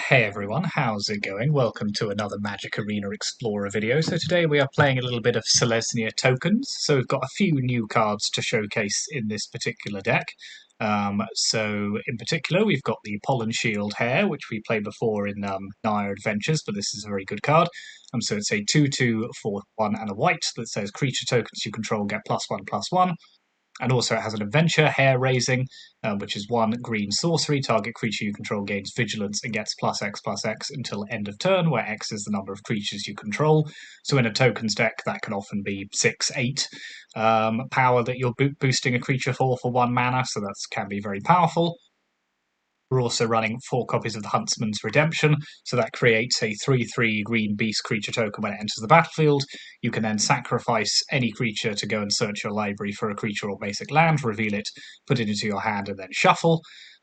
Hey everyone, how's it going? Welcome to another Magic Arena Explorer video. So today we are playing a little bit of Selesnya tokens. So we've got a few new cards to showcase in this particular deck. So in particular we've got the Pollen Shield Hare, which we played before in Naya Adventures, but this is a very good card. So it's a 2/2 for 1 and a white that says creature tokens you control get +1/+1. And also it has an adventure, Hair Raising, which is 1 green sorcery. Target creature you control gains vigilance and gets +X/+X until end of turn, where X is the number of creatures you control. So in a tokens deck, that can often be 6, 8 power that you're boosting a creature for 1 mana, so that can be very powerful. We're also running 4 copies of the Huntsman's Redemption, so that creates a 3/3 green beast creature token when it enters the battlefield. You can then sacrifice any creature to go and search your library for a creature or basic land, reveal it, put it into your hand, and then shuffle.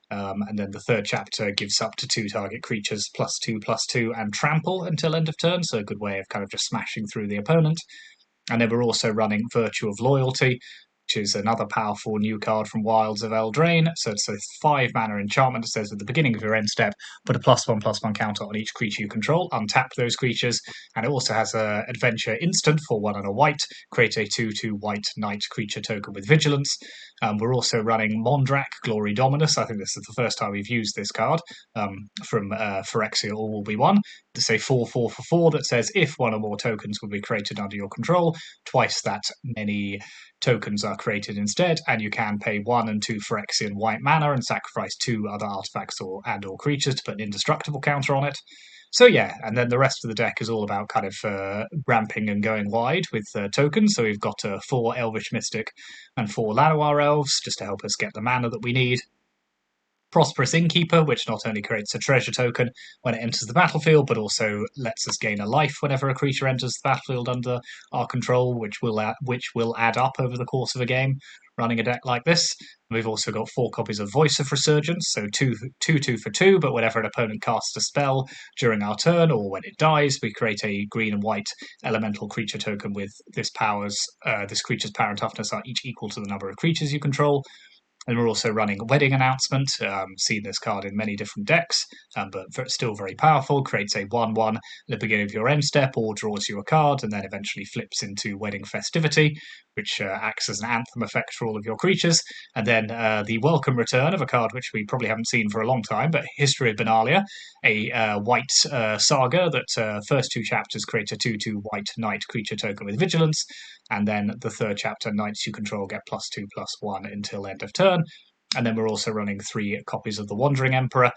And then the third chapter gives up to 2 target creatures +2/+2 and trample until end of turn, so a good way of kind of just smashing through the opponent. And then we're also running Virtue of Loyalty, which is another powerful new card from Wilds of Eldraine. So it's a 5 mana enchantment. It says at the beginning of your end step, put a +1/+1 counter on each creature you control, untap those creatures, and it also has an adventure instant for 1 and a white, create a 2/2 white knight creature token with vigilance. We're also running Mondrak, Glory Dominus. I think this is the first time we've used this card from Phyrexia All Will Be One. It's a 4/4 for 4 that says if 1 or more tokens will be created under your control, twice that many tokens are created instead, and you can pay 1 and 2 Phyrexian white mana and sacrifice 2 other artifacts or creatures to put an indestructible counter on it. So yeah, and then the rest of the deck is all about kind of ramping and going wide with tokens. So we've got 4 Elvish Mystic and 4 Llanowar Elves, just to help us get the mana that we need. Prosperous Innkeeper, which not only creates a treasure token when it enters the battlefield, but also lets us gain a life whenever a creature enters the battlefield under our control, which will add up over the course of a game running a deck like this. And we've also got 4 copies of Voice of Resurgence, so 2/2 for 2, but whenever an opponent casts a spell during our turn or when it dies, we create a green and white elemental creature token with this creature's power and toughness are each equal to the number of creatures you control. And we're also running Wedding Announcement, seen this card in many different decks, but still very powerful. Creates a 1/1 at the beginning of your end step or draws you a card, and then eventually flips into Wedding Festivity, which acts as an anthem effect for all of your creatures. And then the welcome return of a card which we probably haven't seen for a long time, but History of Benalia, a white saga that first 2 chapters create a 2/2 white knight creature token with vigilance, and then the third chapter, knights you control get +2/+1 until end of turn. And then we're also running 3 copies of the Wandering Emperor,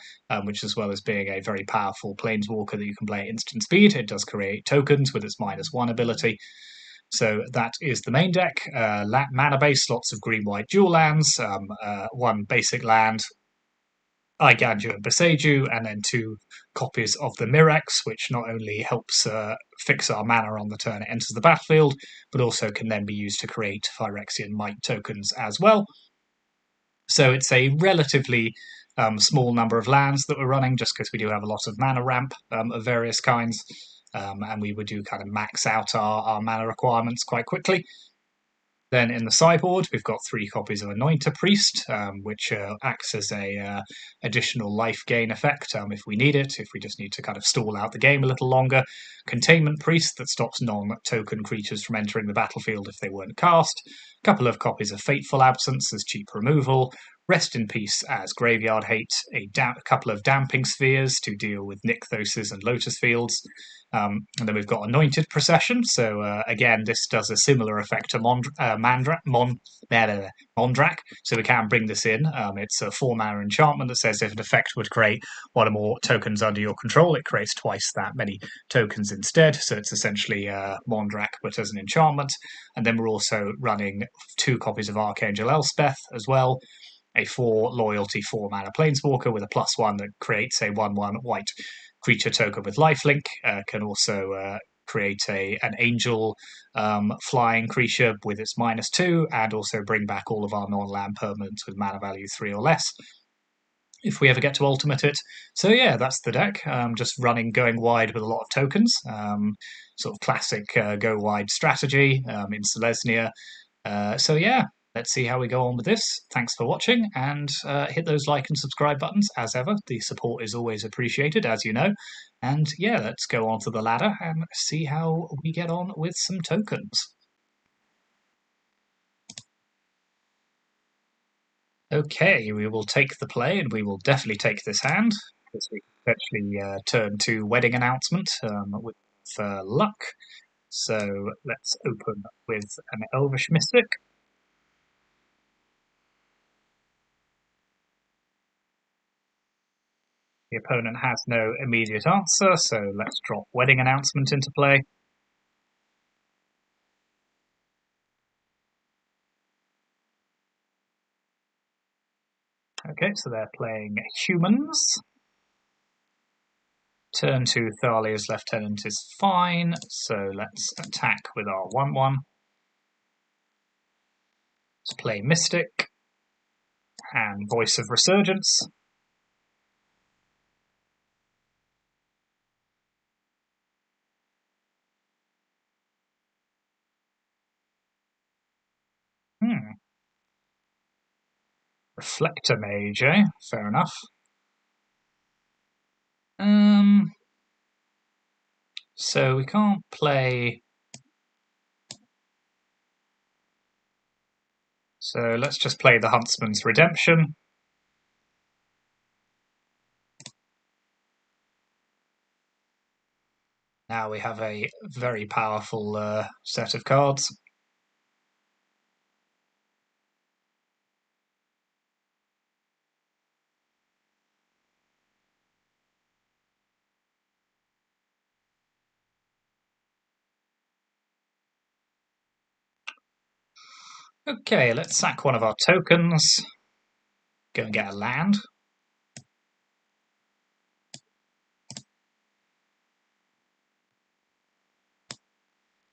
which, as well as being a very powerful planeswalker that you can play at instant speed, it does create tokens with its -1 ability. So that is the main deck. Mana base, lots of green-white dual lands, 1 basic land, Iganju and Boseiju, and then 2 copies of the Mirex, which not only helps fix our mana on the turn it enters the battlefield, but also can then be used to create Phyrexian Might tokens as well. So it's a relatively small number of lands that we're running, just because we do have a lot of mana ramp of various kinds, and we would do kind of max out our mana requirements quite quickly. Then in the sideboard, we've got 3 copies of Anointer Priest, which acts as a additional life gain effect if we need it, if we just need to kind of stall out the game a little longer. Containment Priest that stops non-token creatures from entering the battlefield if they weren't cast. A couple of copies of Fateful Absence as cheap removal. Rest in Peace as Graveyard Hate, a couple of Damping Spheres to deal with Nykthoses and Lotus Fields. And then we've got Anointed Procession. So again, this does a similar effect to Mondrak. So we can bring this in. It's a 4 mana enchantment that says if an effect would create 1 or more tokens under your control, it creates twice that many tokens instead. So it's essentially Mondrak, but as an enchantment. And then we're also running 2 copies of Archangel Elspeth as well. A 4 loyalty 4 mana planeswalker with a +1 that creates a 1/1 white creature token with lifelink. Can also create an angel flying creature with its -2, and also bring back all of our non-land permanents with mana value 3 or less, if we ever get to ultimate it. So yeah, that's the deck. Just going wide with a lot of tokens. Sort of classic go wide strategy in Selesnya. So yeah, let's see how we go on with this. Thanks for watching, and hit those like and subscribe buttons as ever. The support is always appreciated, as you know. And yeah, let's go on to the ladder and see how we get on with some tokens. Okay, we will take the play, and we will definitely take this hand, because we can potentially turn to wedding announcement with luck. So let's open with an Elvish Mystic. The opponent has no immediate answer, so let's drop wedding announcement into play. Okay, so they're playing humans. Turn 2 Thalia's Lieutenant is fine, so let's attack with our 1/1. Let's play Mystic and Voice of Resurgence. Reflector Mage, eh? Fair enough. So we can't play. So let's just play the Huntsman's Redemption. Now we have a very powerful set of cards. Okay, let's sack one of our tokens. Go and get a land.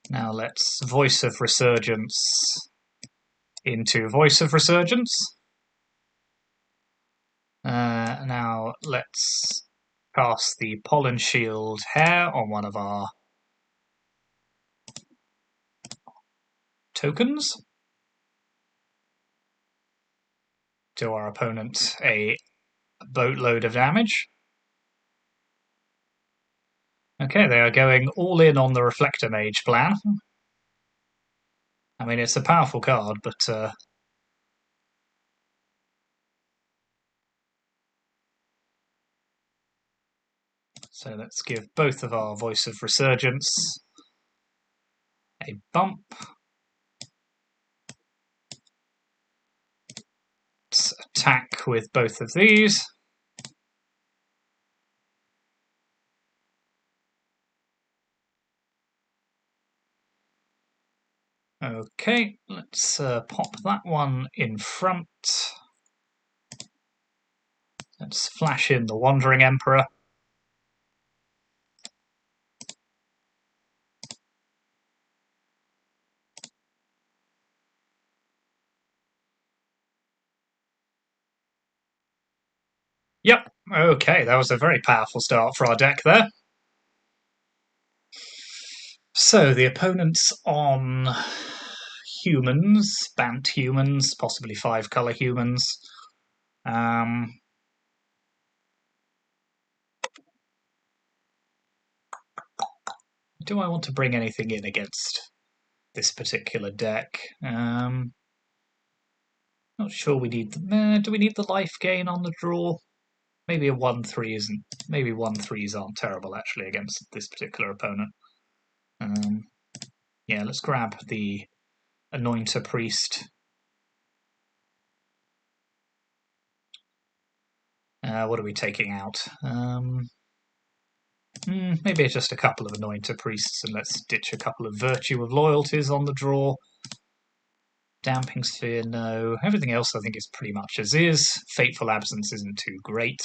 Now let's Voice of Resurgence into Voice of Resurgence. Now let's cast the Pollen Shield Hair on one of our tokens. Do our opponent a boatload of damage. Okay, they are going all in on the Reflector Mage plan. I mean, it's a powerful card, but so let's give both of our Voice of Resurgence a bump. Let's attack with both of these. Okay, let's pop that one in front. Let's flash in the Wandering Emperor. Yep, okay, that was a very powerful start for our deck there. So the opponent's on humans, Bant humans, possibly 5-color humans. Do I want to bring anything in against this particular deck? Not sure we need. Do we need the life gain on the draw? Maybe a 1/3 isn't. Maybe 1/3s aren't terrible actually against this particular opponent. Yeah, let's grab the Anointer Priest. What are we taking out? Maybe just a couple of Anointer Priests, and let's ditch a couple of Virtue of Loyalties on the draw. Damping Sphere, no. Everything else I think is pretty much as is. Fateful Absence isn't too great.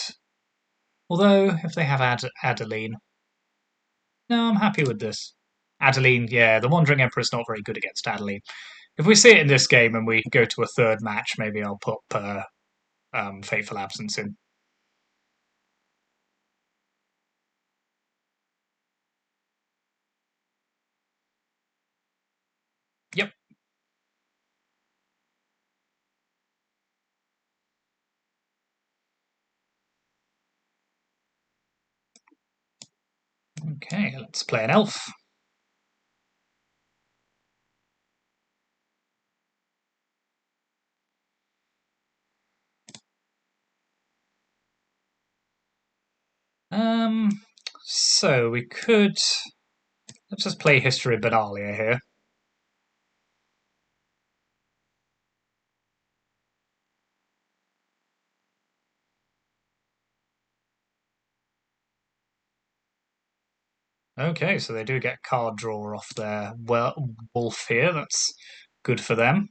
Although, if they have Adeline... No, I'm happy with this. Adeline, yeah, the Wandering Emperor is not very good against Adeline. If we see it in this game and we go to a third match, maybe I'll put Fateful Absence in. Yep. Okay, let's play an elf. So we could... Let's just play History of Benalia here. Okay, so they do get card draw off their wolf here. That's good for them.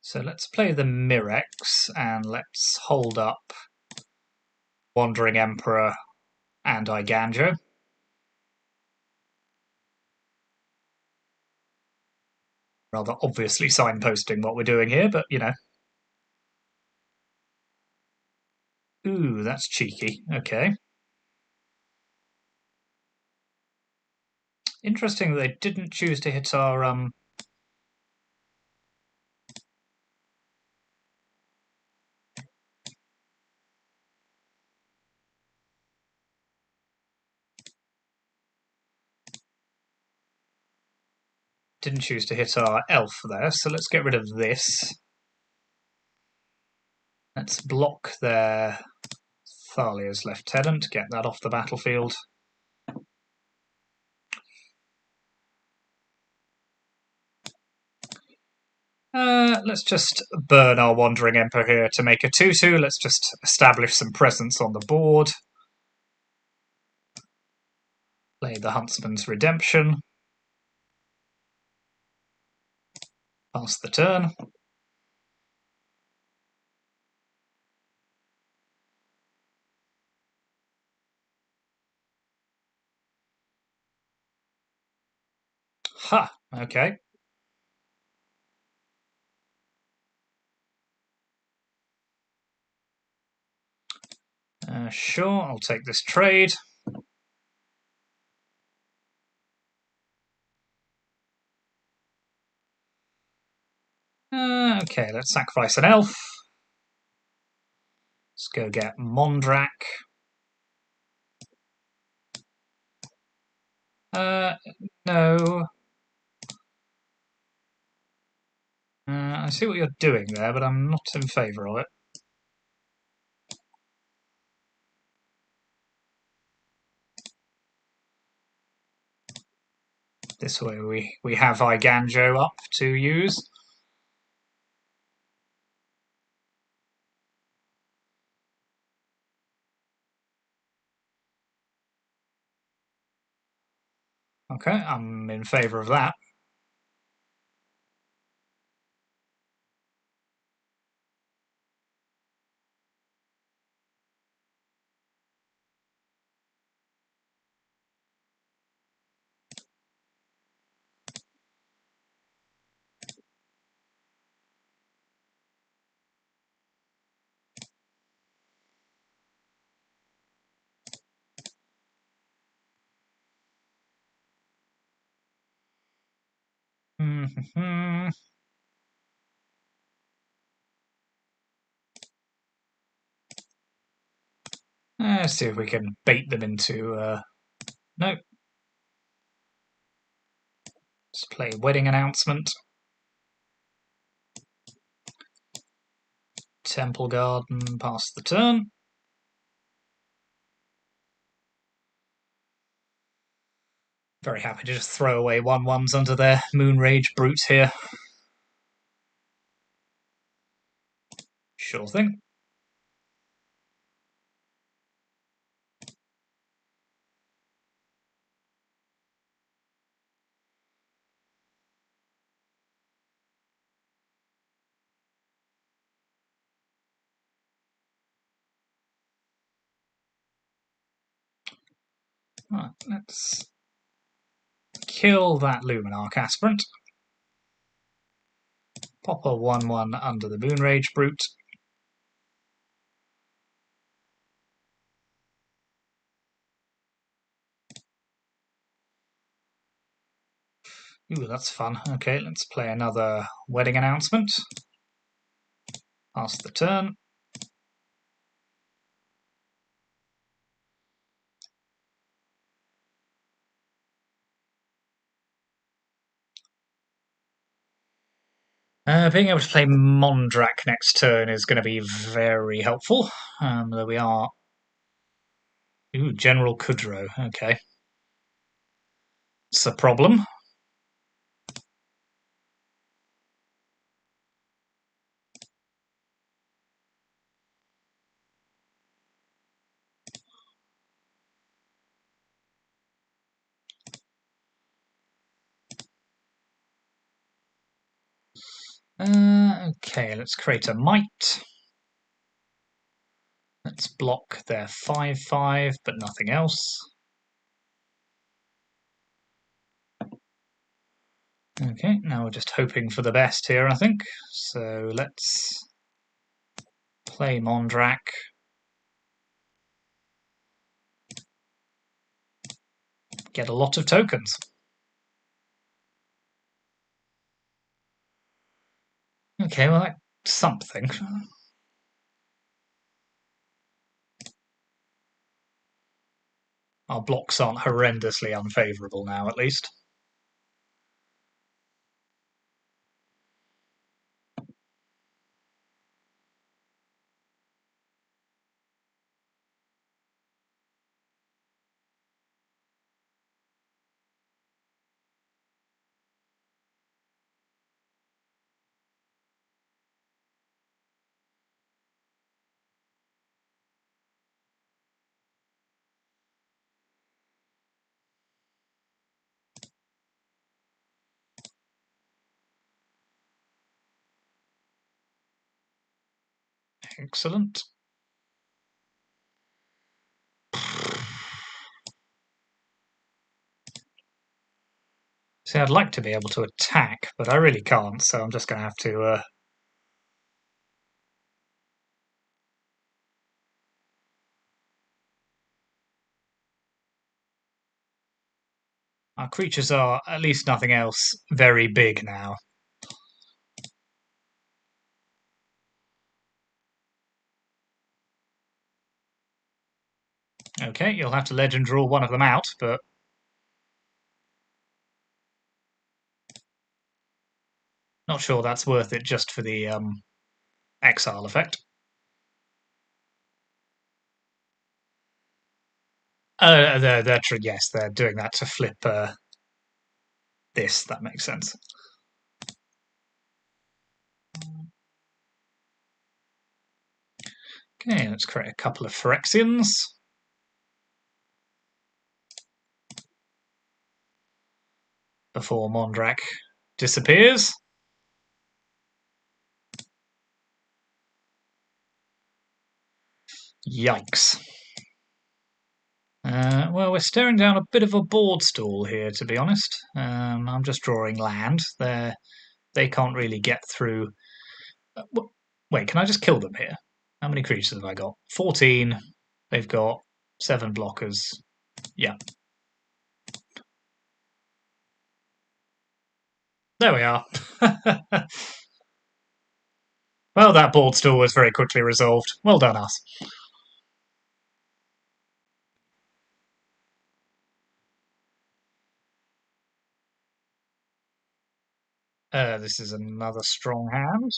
So let's play the Mirex and let's hold up Wandering Emperor and Iganjo. Rather obviously signposting what we're doing here, but you know. Ooh, that's cheeky. Okay. Interesting that they didn't choose to hit our elf there, so let's get rid of this. Let's block their Thalia's Lieutenant, get that off the battlefield. Let's just burn our Wandering Emperor here to make a 2/2. Let's just establish some presence on the board. Play the Huntsman's Redemption. Pass the turn. Ha! Okay. Sure, I'll take this trade. Okay, let's sacrifice an elf. Let's go get Mondrak. No. I see what you're doing there, but I'm not in favour of it. This way we have Iganjo up to use. Okay, I'm in favour of that. Let's see if we can bait them into... No. Let's play Wedding Announcement. Temple Garden, pass the turn. Very happy to just throw away 1/1s under their Moonrage brutes here. Sure thing. Right, let's kill that Luminarch Aspirant. Pop a 1/1 under the Moonrage brute. Ooh, that's fun. Okay, let's play another Wedding Announcement. Pass the turn. Being able to play Mondrak next turn is going to be very helpful. There we are. Ooh, General Kudrow. Okay. It's a problem. Okay, let's create a Might. Let's block their 5/5, but nothing else. Okay, now we're just hoping for the best here, I think. So let's play Mondrak. Get a lot of tokens. Okay, well, that's something. Our blocks aren't horrendously unfavourable now, at least. Excellent. See, I'd like to be able to attack, but I really can't, so I'm just going to have to... Our creatures are, at least nothing else, very big now. Okay, you'll have to legend rule one of them out, but... Not sure that's worth it just for the exile effect. Yes, they're doing that to flip this. That makes sense. Okay, let's create a couple of Phyrexians. Before Mondrak disappears. Yikes. Well, we're staring down a bit of a board stall here, to be honest. I'm just drawing land. They can't really get through. Wait, can I just kill them here? How many creatures have I got? 14. They've got 7 blockers. Yeah. There we are. Well, that board stall was very quickly resolved. Well done, us. This is another strong hand.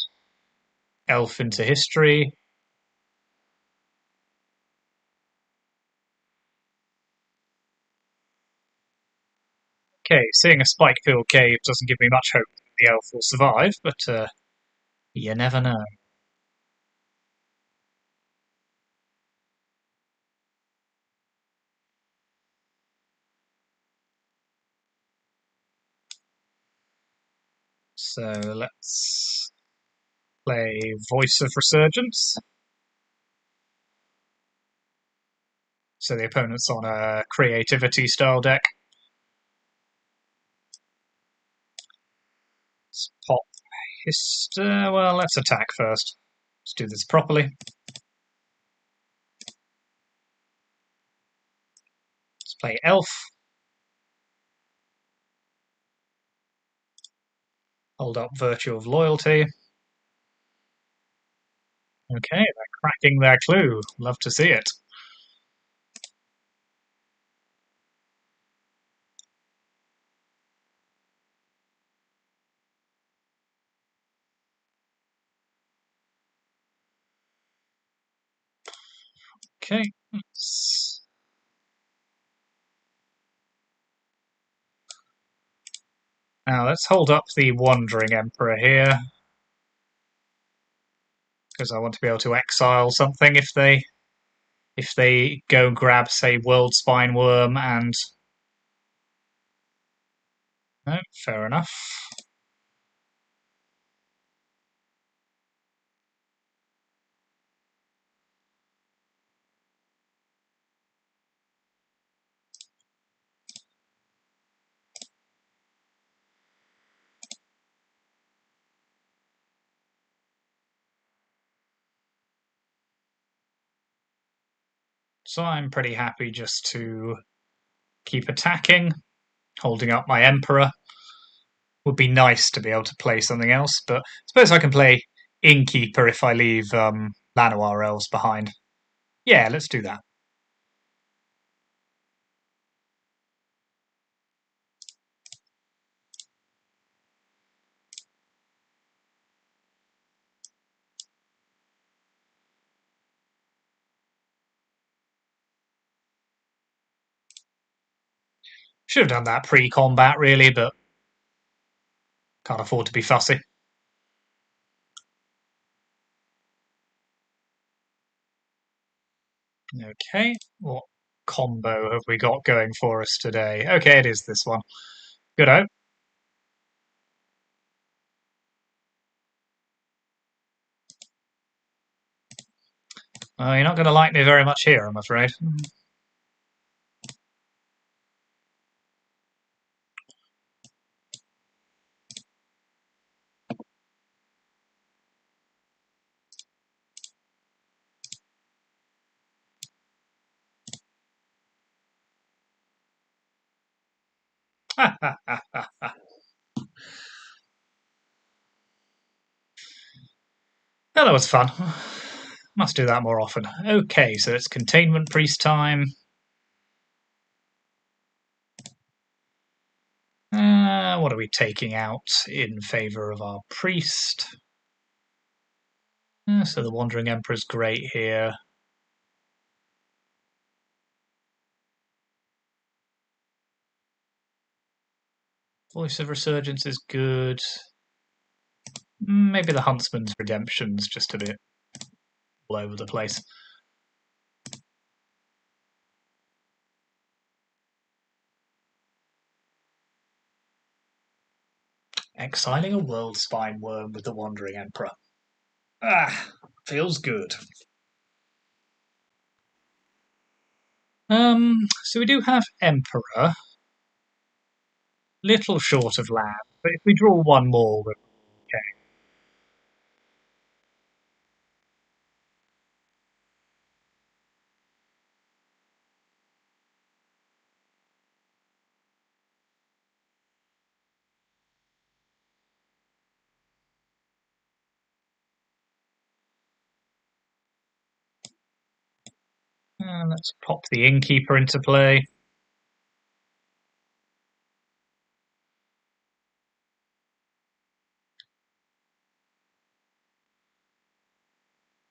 Elf into history. Okay, seeing a spike-filled cave doesn't give me much hope that the elf will survive, but you never know. So let's play Voice of Resurgence. So the opponent's on a creativity style deck. Let's pop well, let's attack first. Let's do this properly. Let's play Elf. Hold up Virtue of Loyalty. Okay, they're cracking their clue. Love to see it. Okay. Now let's hold up the Wandering Emperor here, because I want to be able to exile something if they go grab, say, World Spine Worm and... No, fair enough. So I'm pretty happy just to keep attacking, holding up my Emperor. Would be nice to be able to play something else, but I suppose I can play Innkeeper if I leave Llanowar Elves behind. Yeah, let's do that. Should have done that pre-combat, really, but can't afford to be fussy. Okay, what combo have we got going for us today? Okay, it is this one. Good out. You're not going to like me very much here, I'm afraid. Well, that was fun. Must do that more often. Okay, so it's Containment Priest time. What are we taking out in favour of our priest? So the Wandering Emperor's great here. Voice of Resurgence is good. Maybe the Huntsman's Redemption's just a bit all over the place. Exiling a World Spine Worm with the Wandering Emperor. Feels good. So we do have Emperor. Little short of land, but if we draw one more, we're okay. Let's pop the Innkeeper into play.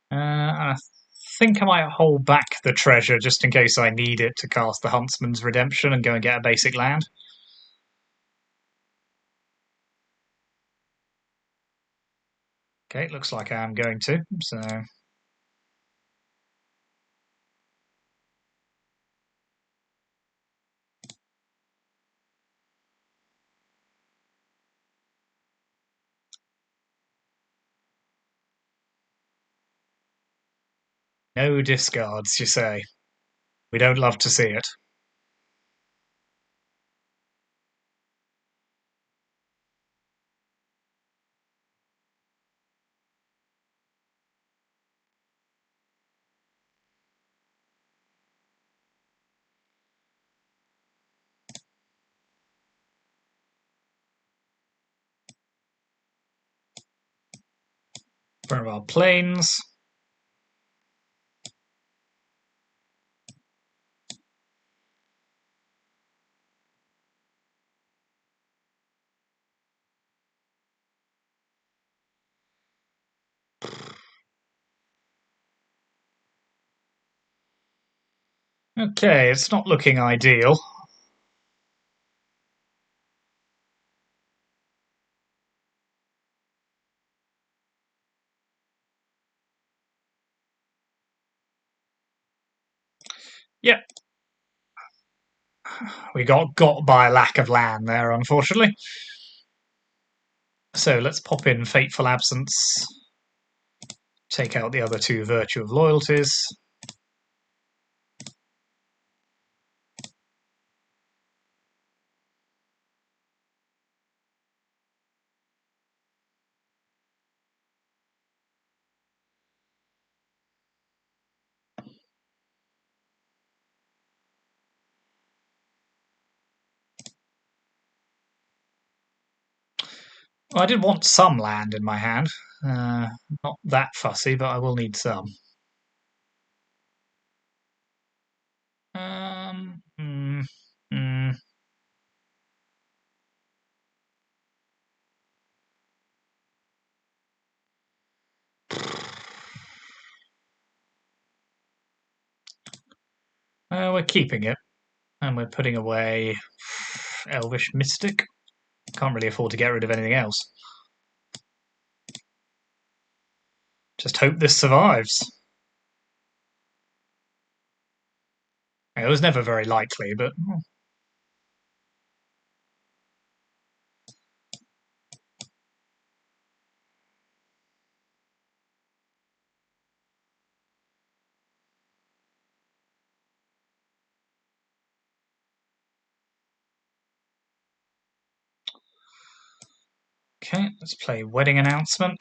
I think I might hold back the treasure just in case I need it to cast the Huntsman's Redemption and go and get a basic land. Okay, looks like I am going to, so... No discards, you say. We don't love to see it. One of our planes. Okay, it's not looking ideal. Yep, we got by lack of land there, unfortunately. So let's pop in Fateful Absence, take out the other two Virtue of Loyalties. Well, I did want some land in my hand. Not that fussy, but I will need some. Um, mm, mm. We're keeping it, and we're putting away Elvish Mystic. Can't really afford to get rid of anything else. Just hope this survives. It was never very likely, but okay. Let's play Wedding Announcement.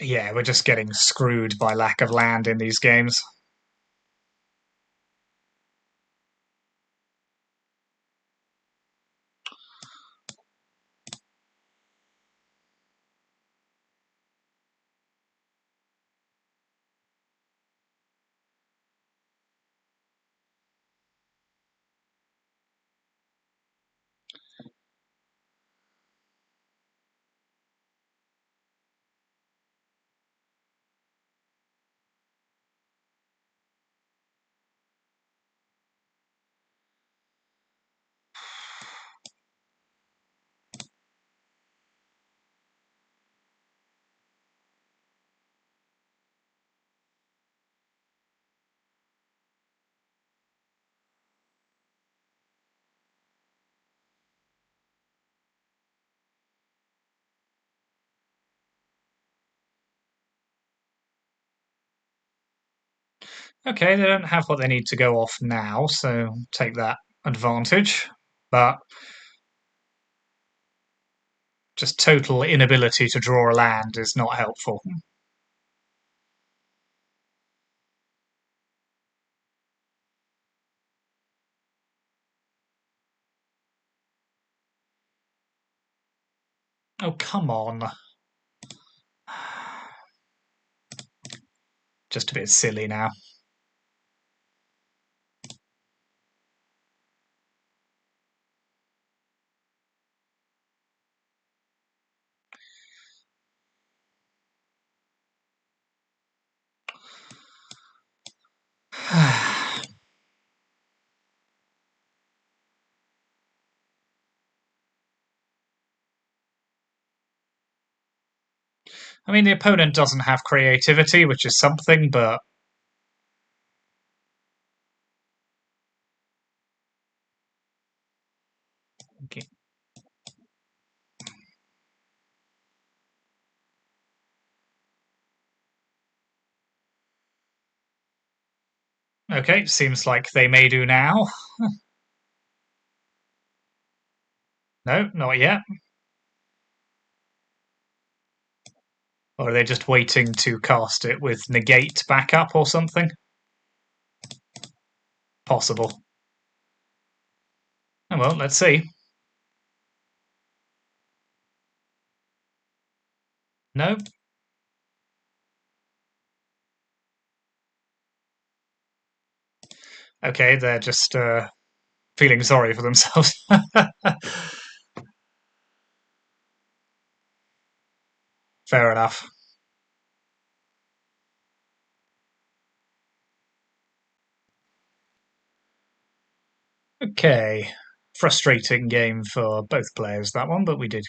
Yeah, we're just getting screwed by lack of land in these games. Okay, they don't have what they need to go off now, so take that advantage. But just total inability to draw a land is not helpful. Oh, come on. Just a bit silly now. I mean, the opponent doesn't have creativity, which is something, but okay, seems like they may do now. No, not yet. Or are they just waiting to cast it with negate backup or something? Possible. Oh, well, let's see. No. Okay, they're just feeling sorry for themselves. Fair enough. Okay. Frustrating game for both players, that one, but we did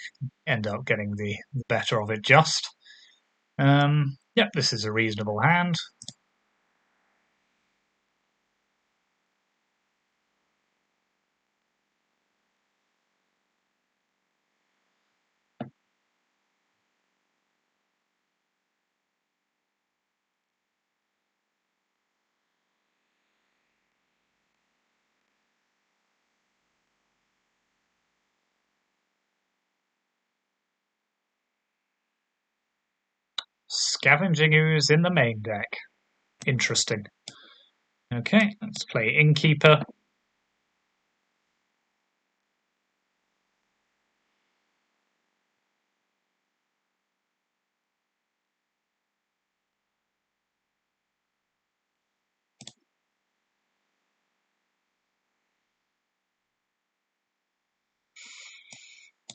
end up getting the better of it just. Yep, this is a reasonable hand. Scavenging Ooze in the main deck. Interesting. Okay, let's play Innkeeper.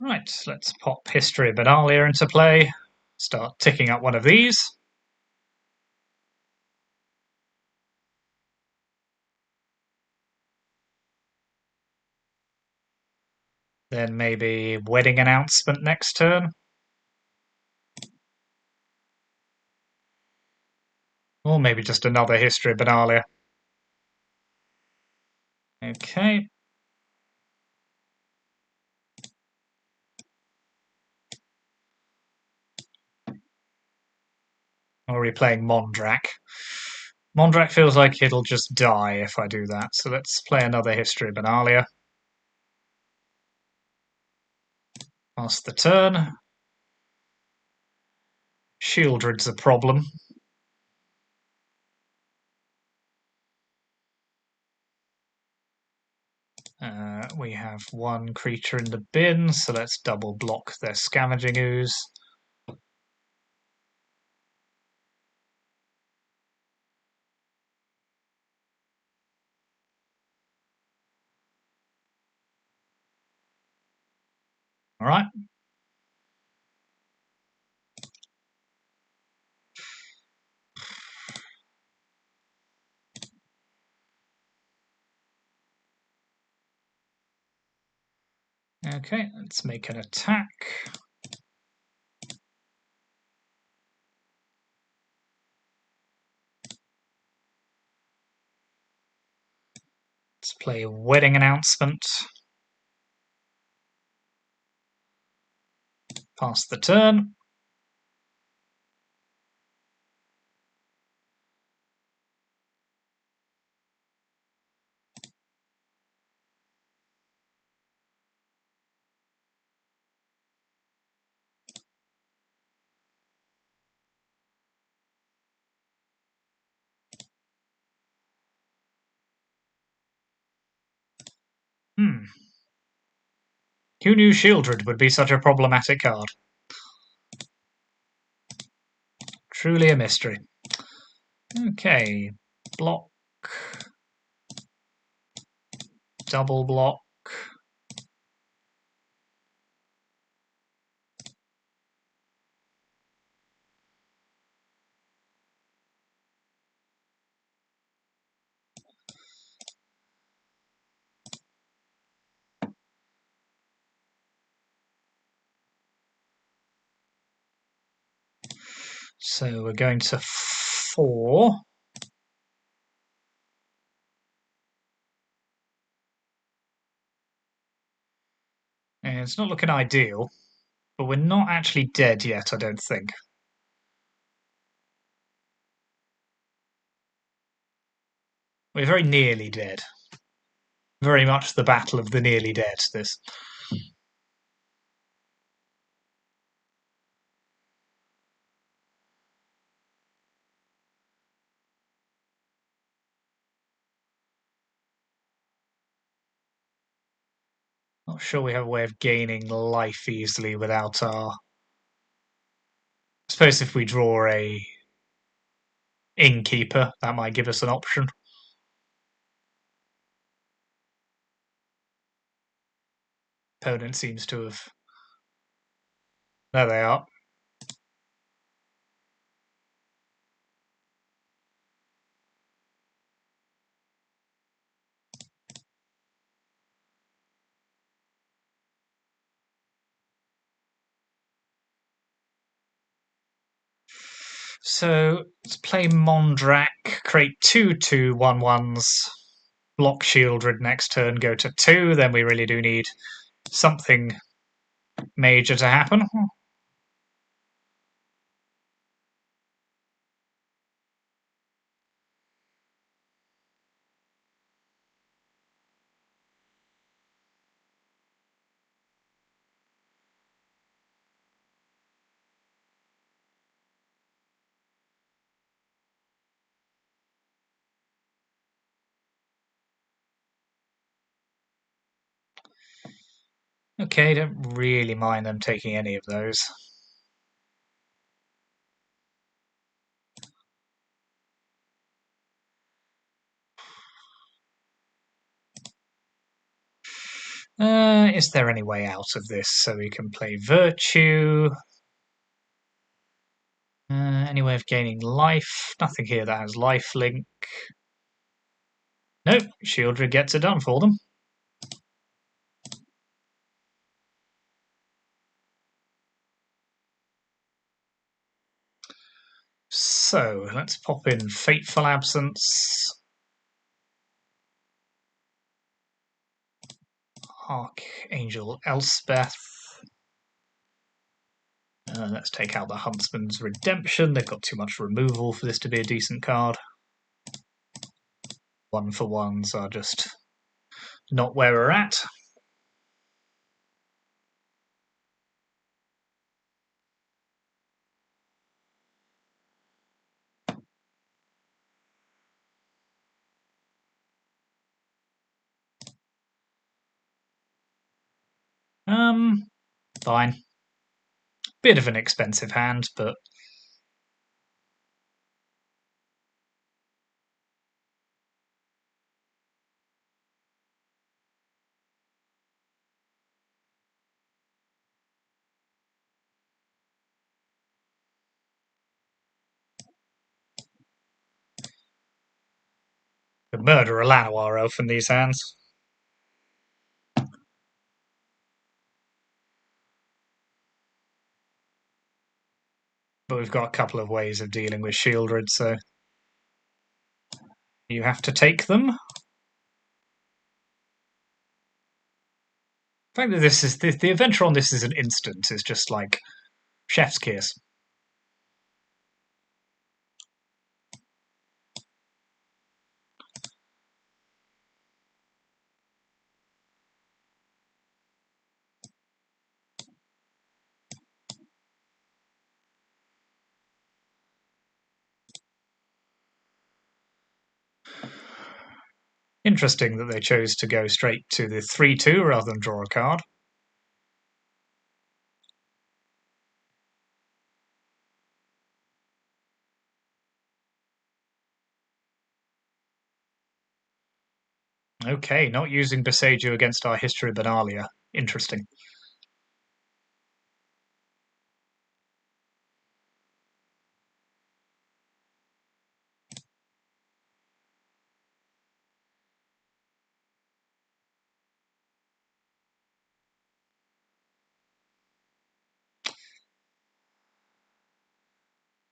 Right, let's pop History of Benalia into play. Start ticking up one of these. Then maybe Wedding Announcement next turn. Or maybe just another History of Benalia. Okay. Or are we playing Mondrak? Mondrak feels like it'll just die if I do that, so let's play another History of Benalia. Pass the turn. Shieldred's a problem. We have one creature in the bin, so let's double block their Scavenging Ooze. Alright. Okay, let's make an attack. Let's play Wedding Announcement. Pass the turn. Who knew Shieldred would be such a problematic card? Truly a mystery. Okay, block. Double block. So we're going to 4. And it's not looking ideal, but we're not actually dead yet, I don't think. We're very nearly dead. Very much the battle of the nearly dead, this. Not sure we have a way of gaining life easily without our... I suppose if we draw a Innkeeper, that might give us an option. Opponent seems to have... There they are. So let's play Mondrak, create 2/2/1/1s, block Shieldred next turn, go to 2, then we really do need something major to happen. Okay, don't really mind them taking any of those. Is there any way out of this? So we can play Virtue. Any way of gaining life? Nothing here that has life link. Nope, Shieldred gets it done for them. So let's pop in Fateful Absence. Archangel Elspeth. Let's take out the Huntsman's Redemption. They've got too much removal for this to be a decent card. 1/1s are just not where we're at. Fine. Bit of an expensive hand, but could murder a Lanoir elf in these hands. But we've got a couple of ways of dealing with Shieldred, so you have to take them. The fact that this is the adventure on this is an instant is just like chef's kiss. Interesting that they chose to go straight to the 3/2 rather than draw a card. Okay, not using Besaju against our History of Benalia. Interesting.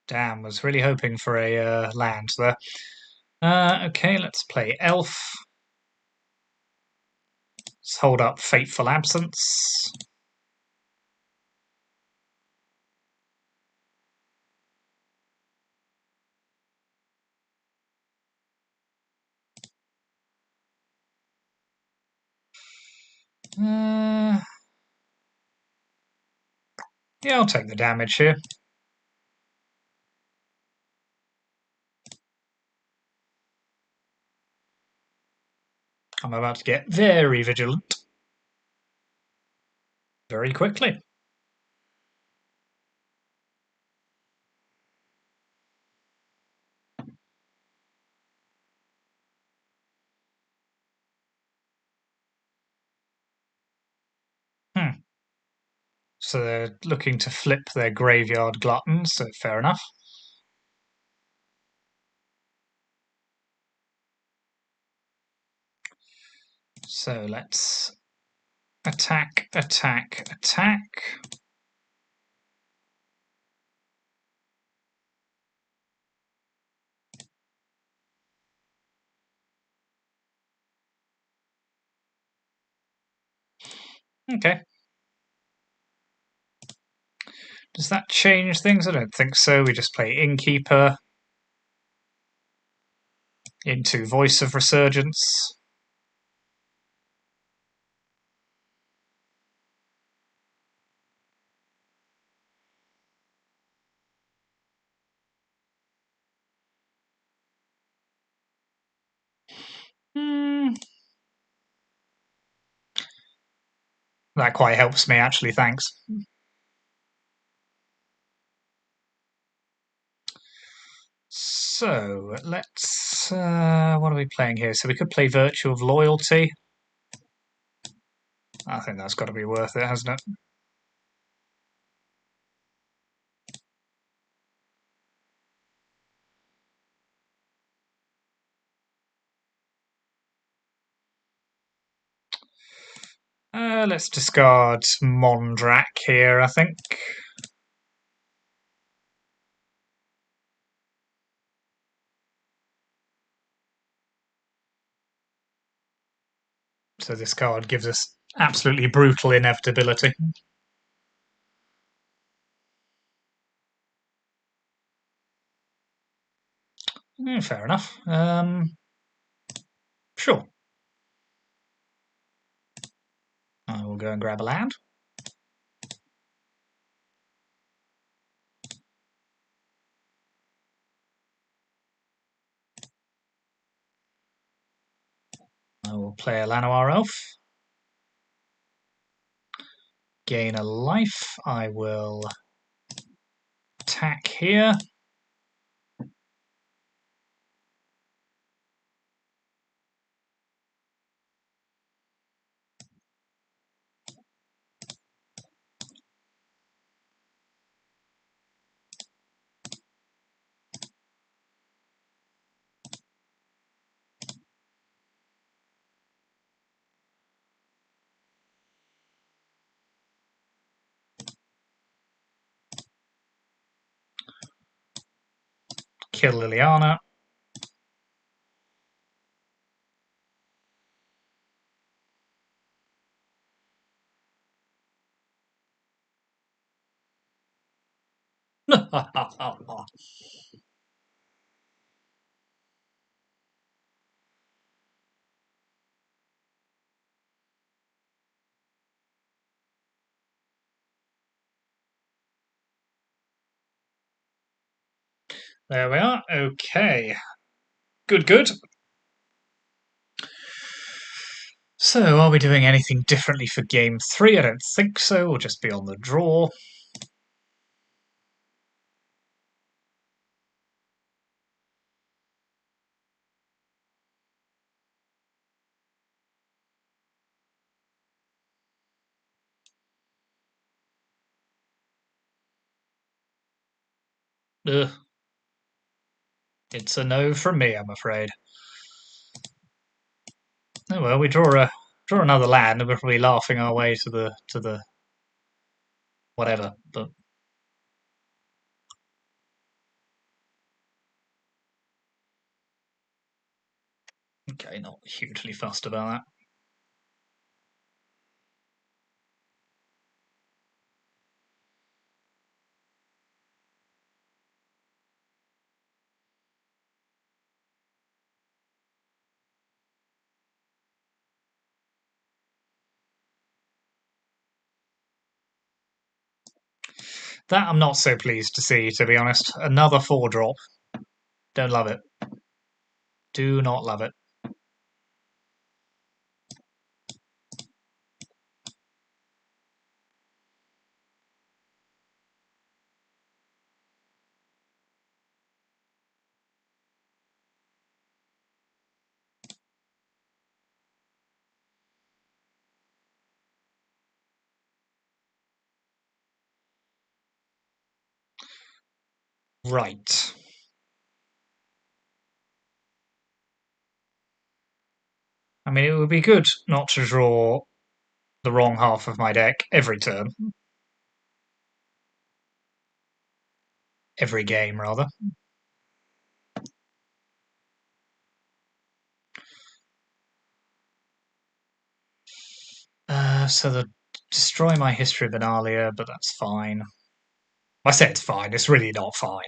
Damn, was really hoping for a land there. Okay, let's play Elf. Let's hold up Fateful Absence. Yeah, I'll take the damage here. I'm about to get very vigilant. Very quickly. So they're looking to flip their Graveyard Glutton, so fair enough. So let's attack, attack, attack. Okay. Does that change things? I don't think so. We just play Innkeeper into Voice of Resurgence. That quite helps me, actually, thanks. So, let's... what are we playing here? So we could play Virtue of Loyalty. I think that's got to be worth it, hasn't it? Let's discard Mondrak here, I think. So this card gives us absolutely brutal inevitability. Fair enough. Sure. I will go and grab a land. I will play a Lanoir Elf. Gain a life. I will attack here. Kill Liliana. There we are. Okay. Good. So, are we doing anything differently for game 3? I don't think so. We'll just be on the draw. Ugh. It's a no from me, I'm afraid. Oh well, we draw another land, and we're probably laughing our way to the whatever. But okay, not hugely fussed about that. That I'm not so pleased to see, to be honest. Another 4-drop. Don't love it. Do not love it. Right. I mean, it would be good not to draw the wrong half of my deck every turn. Every game, rather. So the destroy my history of Benalia, but that's fine. I say it's fine, it's really not fine.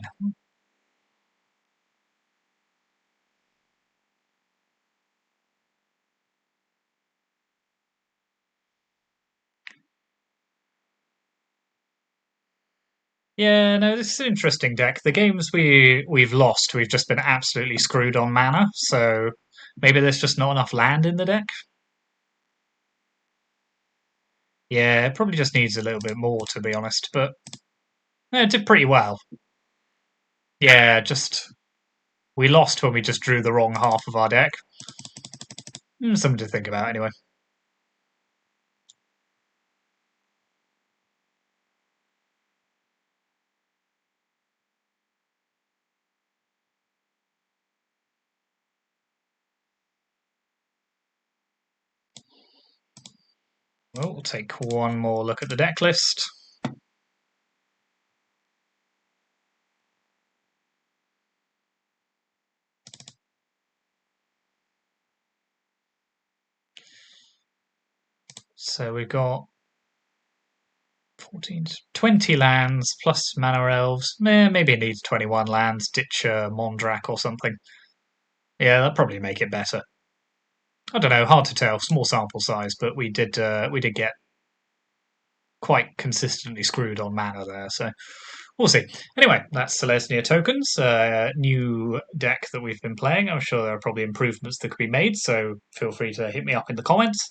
Yeah, no, this is an interesting deck. The games we've lost, we've just been absolutely screwed on mana, so maybe there's just not enough land in the deck. Yeah, it probably just needs a little bit more, to be honest, but it did pretty well. Yeah, just we lost when we just drew the wrong half of our deck. Something to think about, anyway. Well, we'll take one more look at the deck list. So we've got 14, 20 lands plus mana elves. Maybe it needs 21 lands. Ditch Mondrak or something. Yeah, that'd probably make it better. I don't know, hard to tell. Small sample size, but we did get quite consistently screwed on mana there. So we'll see. Anyway, that's Selesnya Tokens, new deck that we've been playing. I'm sure there are probably improvements that could be made, so feel free to hit me up in the comments.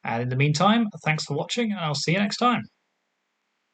And in the meantime, thanks for watching, and I'll see you next time.